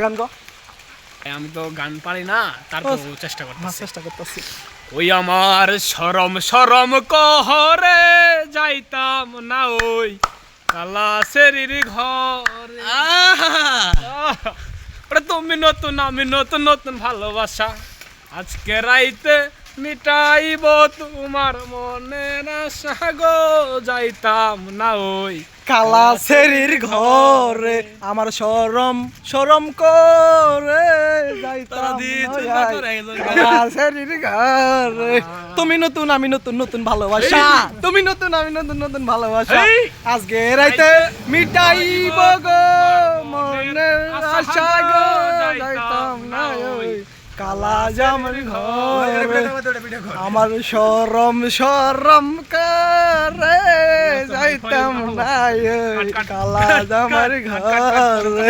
গান গো। আমি তো গান পারি না, তারপর চেষ্টা করতেছি। ওই আমার শরম শরম কহরে যাইতাম না ওই কালা শরীর ঘরে। ওরে তুমি নতুন আমি নতুন নতুন ভালোবাসা আজকে রাইতে মিটাইব তোমার মনের আশা গো, যাইতাম না ওই কালা সেরির ঘরে আমার শরম শরম করে যাইতাম কালা সেরির ঘরে। তুমি নতুন আমি নতুন নতুন ভালোবাসা, তুমি নতুন আমি নতুন নতুন ভালোবাসা আজকে রাইতে মিটাইব গো মনের আশা গো, যাইতাম না ওই কালা জামার ঘরে। আমার শরম শরম করে যাইতাম না ওই কালা জামার ঘরে।